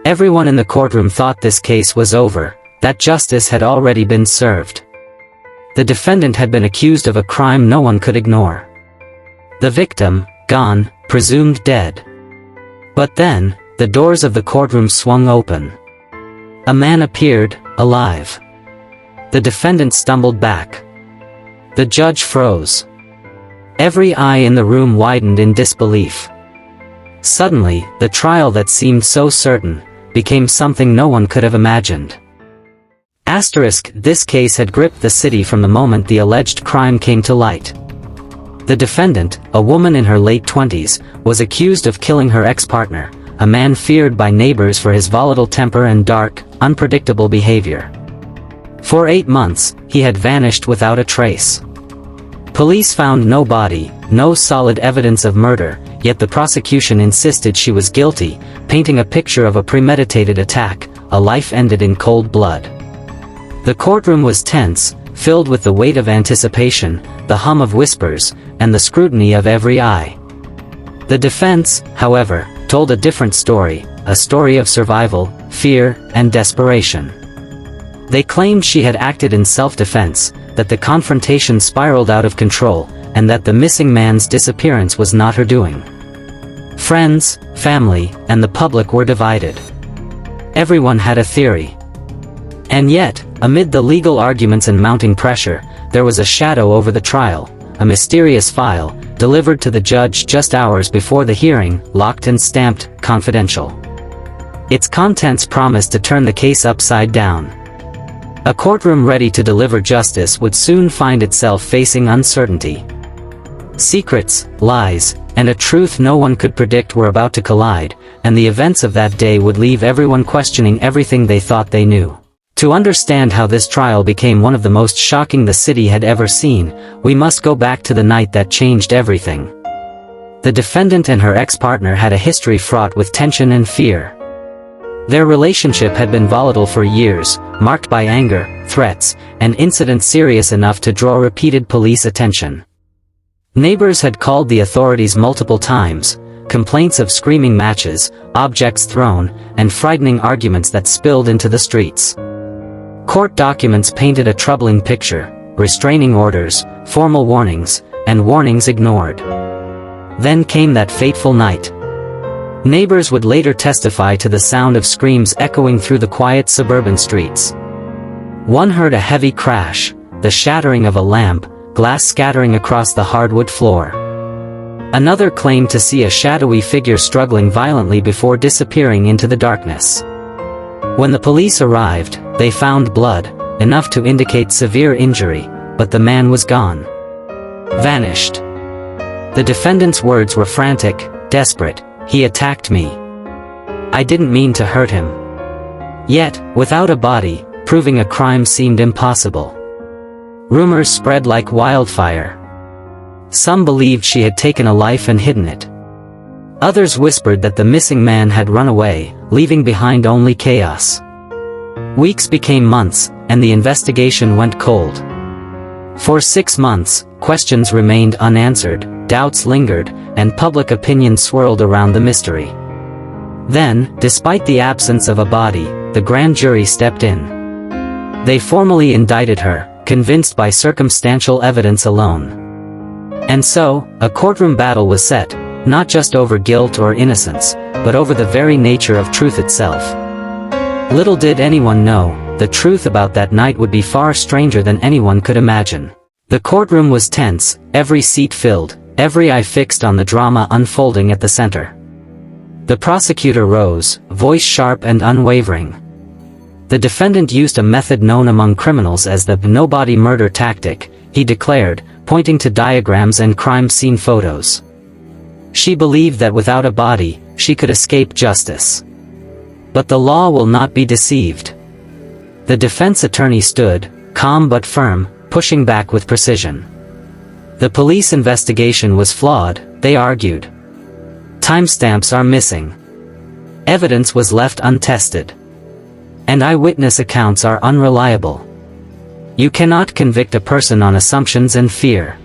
Everyone in the courtroom thought this case was over, that justice had already been served. The defendant had been accused of a crime no one could ignore. The victim, gone, presumed dead. But then, the doors of the courtroom swung open. A man appeared, alive. The defendant stumbled back. The judge froze. Every eye in the room widened in disbelief. Suddenly, the trial that seemed so certain, became something no one could have imagined. This case had gripped the city from the moment the alleged crime came to light. The defendant, a woman in her late 20s, was accused of killing her ex-partner, a man feared by neighbors for his volatile temper and dark, unpredictable behavior. For 8 months, he had vanished without a trace. Police found no body, no solid evidence of murder, yet the prosecution insisted she was guilty, painting a picture of a premeditated attack, a life ended in cold blood. The courtroom was tense, filled with the weight of anticipation, the hum of whispers, and the scrutiny of every eye. The defense, however, told a different story, a story of survival, fear, and desperation. They claimed she had acted in self-defense, that the confrontation spiraled out of control, and that the missing man's disappearance was not her doing. Friends, family, and the public were divided. Everyone had a theory. And yet, amid the legal arguments and mounting pressure, there was a shadow over the trial, a mysterious file, delivered to the judge just hours before the hearing, locked and stamped, confidential. Its contents promised to turn the case upside down. A courtroom ready to deliver justice would soon find itself facing uncertainty. Secrets, lies, and a truth no one could predict were about to collide, and the events of that day would leave everyone questioning everything they thought they knew. To understand how this trial became one of the most shocking the city had ever seen, we must go back to the night that changed everything. The defendant and her ex-partner had a history fraught with tension and fear. Their relationship had been volatile for years, marked by anger, threats, and incidents serious enough to draw repeated police attention. Neighbors had called the authorities multiple times, complaints of screaming matches, objects thrown, and frightening arguments that spilled into the streets. Court documents painted a troubling picture, restraining orders, formal warnings, and warnings ignored. Then came that fateful night. Neighbors would later testify to the sound of screams echoing through the quiet suburban streets. One heard a heavy crash, the shattering of a lamp, glass scattering across the hardwood floor. Another claimed to see a shadowy figure struggling violently before disappearing into the darkness. When the police arrived, they found blood, enough to indicate severe injury, but the man was gone. Vanished. The defendant's words were frantic, desperate. "He attacked me. I didn't mean to hurt him." Yet, without a body, proving a crime seemed impossible. Rumors spread like wildfire. Some believed she had taken a life and hidden it. Others whispered that the missing man had run away, leaving behind only chaos. Weeks became months, and the investigation went cold. For 6 months, questions remained unanswered, doubts lingered, and public opinion swirled around the mystery. Then, despite the absence of a body, the grand jury stepped in. They formally indicted her, convinced by circumstantial evidence alone. And so, a courtroom battle was set, not just over guilt or innocence, but over the very nature of truth itself. Little did anyone know, the truth about that night would be far stranger than anyone could imagine. The courtroom was tense, every seat filled, every eye fixed on the drama unfolding at the center. The prosecutor rose, voice sharp and unwavering. The defendant used a method known among criminals as the no-body murder tactic, he declared, pointing to diagrams and crime scene photos. She believed that without a body, she could escape justice. But the law will not be deceived. The defense attorney stood, calm but firm, pushing back with precision. The police investigation was flawed, they argued. Timestamps are missing. Evidence was left untested. And eyewitness accounts are unreliable. You cannot convict a person on assumptions and fear.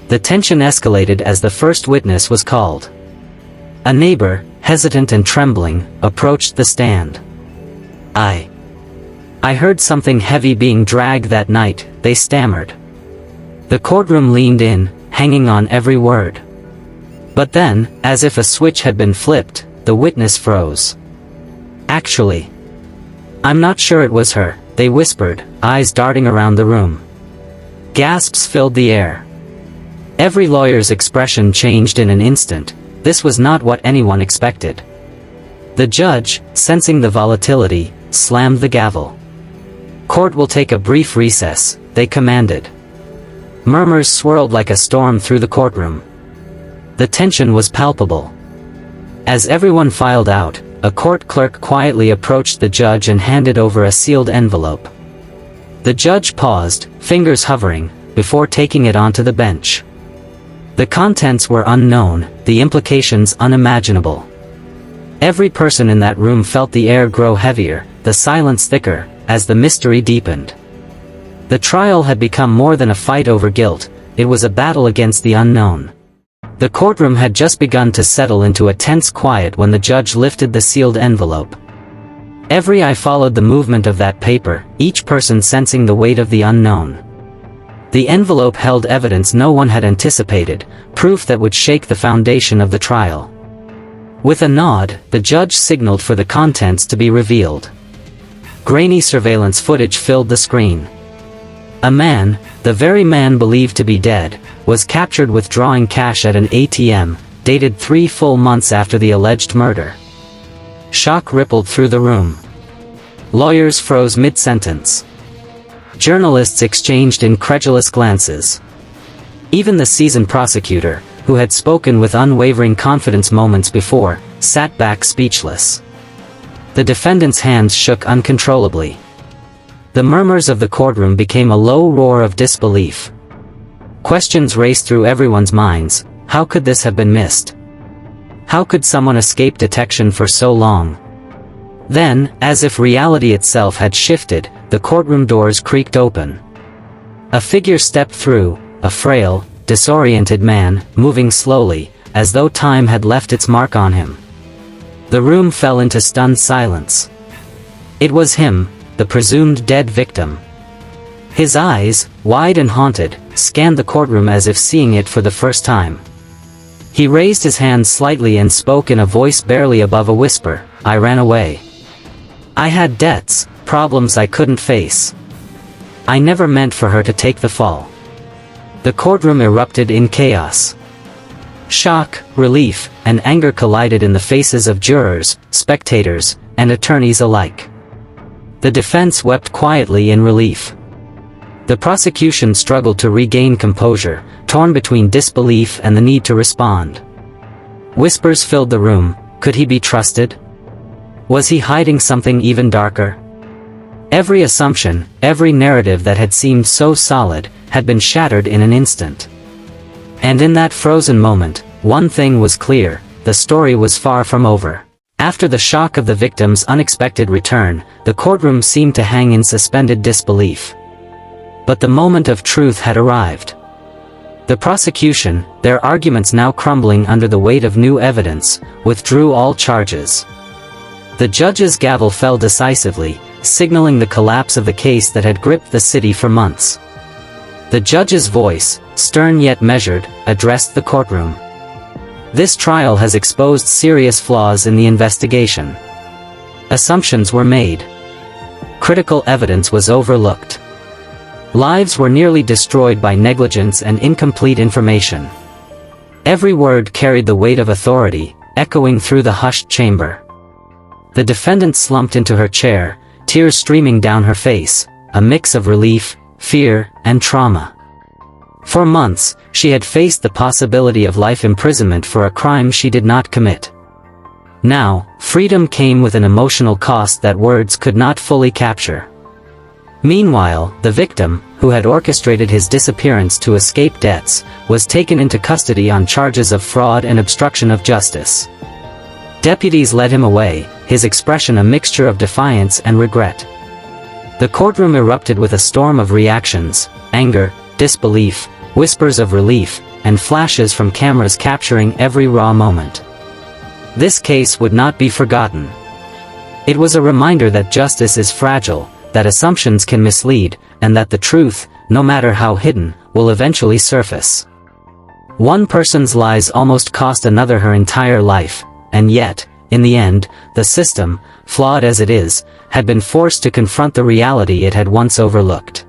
The tension escalated as the first witness was called. A neighbor, hesitant and trembling, approached the stand. I heard something heavy being dragged that night, they stammered. The courtroom leaned in, hanging on every word. But then, as if a switch had been flipped, the witness froze. Actually, I'm not sure it was her, they whispered, eyes darting around the room. Gasps filled the air. Every lawyer's expression changed in an instant. This was not what anyone expected. The judge, sensing the volatility, slammed the gavel. Court will take a brief recess, they commanded. Murmurs swirled like a storm through the courtroom. The tension was palpable. As everyone filed out, a court clerk quietly approached the judge and handed over a sealed envelope. The judge paused, fingers hovering, before taking it onto the bench. The contents were unknown, the implications unimaginable. Every person in that room felt the air grow heavier, the silence thicker, as the mystery deepened. The trial had become more than a fight over guilt, it was a battle against the unknown. The courtroom had just begun to settle into a tense quiet when the judge lifted the sealed envelope. Every eye followed the movement of that paper, each person sensing the weight of the unknown. The envelope held evidence no one had anticipated, proof that would shake the foundation of the trial. With a nod, the judge signaled for the contents to be revealed. Grainy surveillance footage filled the screen. A man, the very man believed to be dead, was captured withdrawing cash at an ATM, dated 3 full months after the alleged murder. Shock rippled through the room. Lawyers froze mid-sentence. Journalists exchanged incredulous glances. Even the seasoned prosecutor, who had spoken with unwavering confidence moments before, sat back speechless. The defendant's hands shook uncontrollably. The murmurs of the courtroom became a low roar of disbelief. Questions raced through everyone's minds. How could this have been missed? How could someone escape detection for so long? Then, as if reality itself had shifted, the courtroom doors creaked open. A figure stepped through, a frail, disoriented man, moving slowly, as though time had left its mark on him. The room fell into stunned silence. It was him, the presumed dead victim. His eyes, wide and haunted, scanned the courtroom as if seeing it for the first time. He raised his hand slightly and spoke in a voice barely above a whisper, "I ran away. I had debts, problems I couldn't face. I never meant for her to take the fall." The courtroom erupted in chaos. Shock, relief, and anger collided in the faces of jurors, spectators, and attorneys alike. The defense wept quietly in relief. The prosecution struggled to regain composure, torn between disbelief and the need to respond. Whispers filled the room. Could he be trusted? Was he hiding something even darker? Every assumption, every narrative that had seemed so solid, had been shattered in an instant. And in that frozen moment, one thing was clear: the story was far from over. After the shock of the victim's unexpected return, the courtroom seemed to hang in suspended disbelief. But the moment of truth had arrived. The prosecution, their arguments now crumbling under the weight of new evidence, withdrew all charges. The judge's gavel fell decisively, signaling the collapse of the case that had gripped the city for months. The judge's voice, stern yet measured, addressed the courtroom. This trial has exposed serious flaws in the investigation. Assumptions were made. Critical evidence was overlooked. Lives were nearly destroyed by negligence and incomplete information. Every word carried the weight of authority, echoing through the hushed chamber. The defendant slumped into her chair, tears streaming down her face, a mix of relief, fear, and trauma. For months, she had faced the possibility of life imprisonment for a crime she did not commit. Now, freedom came with an emotional cost that words could not fully capture. Meanwhile, the victim, who had orchestrated his disappearance to escape debts, was taken into custody on charges of fraud and obstruction of justice. Deputies led him away, his expression a mixture of defiance and regret. The courtroom erupted with a storm of reactions: anger, disbelief, whispers of relief, and flashes from cameras capturing every raw moment. this case would not be forgotten. It was a reminder that justice is fragile, that assumptions can mislead, and that the truth, no matter how hidden, will eventually surface. One person's lies almost cost another her entire life, and yet, in the end, the system, flawed as it is, had been forced to confront the reality it had once overlooked.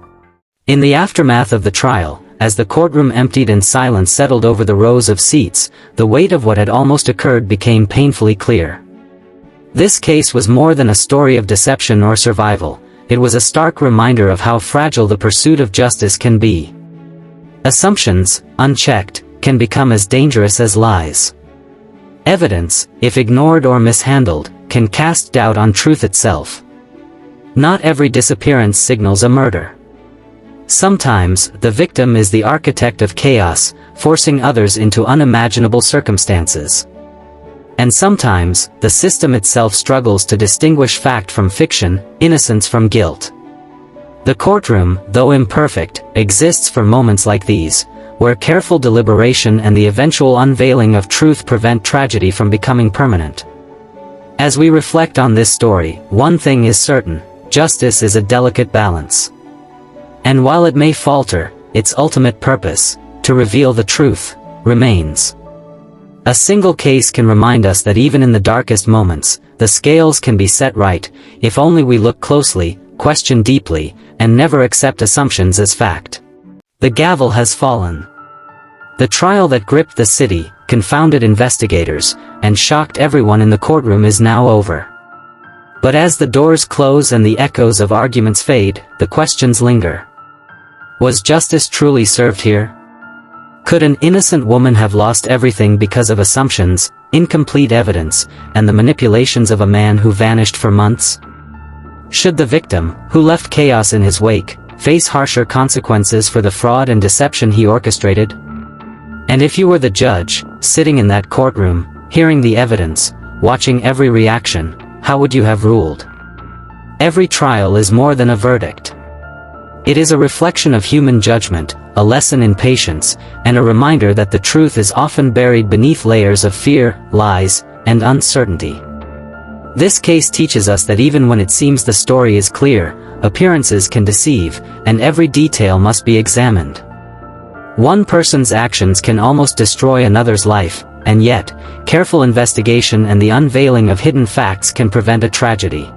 In the aftermath of the trial, as the courtroom emptied and silence settled over the rows of seats, the weight of what had almost occurred became painfully clear. This case was more than a story of deception or survival. It was a stark reminder of how fragile the pursuit of justice can be. Assumptions, unchecked, can become as dangerous as lies. Evidence, if ignored or mishandled, can cast doubt on truth itself. Not every disappearance signals a murder. Sometimes, the victim is the architect of chaos, forcing others into unimaginable circumstances. And sometimes, the system itself struggles to distinguish fact from fiction, innocence from guilt. The courtroom, though imperfect, exists for moments like these, where careful deliberation and the eventual unveiling of truth prevent tragedy from becoming permanent. As we reflect on this story, one thing is certain: justice is a delicate balance. And while it may falter, its ultimate purpose, to reveal the truth, remains. A single case can remind us that even in the darkest moments, the scales can be set right, if only we look closely, question deeply, and never accept assumptions as fact. The gavel has fallen. The trial that gripped the city, confounded investigators, and shocked everyone in the courtroom is now over. But as the doors close and the echoes of arguments fade, the questions linger. Was justice truly served here? Could an innocent woman have lost everything because of assumptions, incomplete evidence, and the manipulations of a man who vanished for months? Should the victim, who left chaos in his wake, face harsher consequences for the fraud and deception he orchestrated? And if you were the judge, sitting in that courtroom, hearing the evidence, watching every reaction, how would you have ruled? Every trial is more than a verdict. It is a reflection of human judgment, a lesson in patience, and a reminder that the truth is often buried beneath layers of fear, lies, and uncertainty. This case teaches us that even when it seems the story is clear, appearances can deceive, and every detail must be examined. One person's actions can almost destroy another's life, and yet, careful investigation and the unveiling of hidden facts can prevent a tragedy.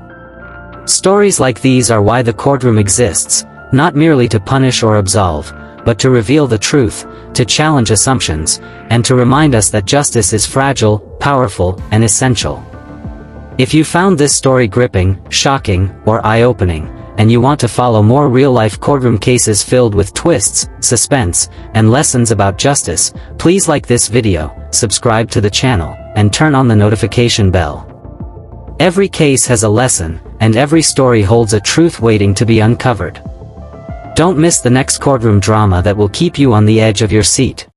Stories like these are why the courtroom exists, not merely to punish or absolve, but to reveal the truth, to challenge assumptions, and to remind us that justice is fragile, powerful, and essential. If you found this story gripping, shocking, or eye-opening, and you want to follow more real-life courtroom cases filled with twists, suspense, and lessons about justice, please like this video, subscribe to the channel, and turn on the notification bell. Every case has a lesson, and every story holds a truth waiting to be uncovered. Don't miss the next courtroom drama that will keep you on the edge of your seat.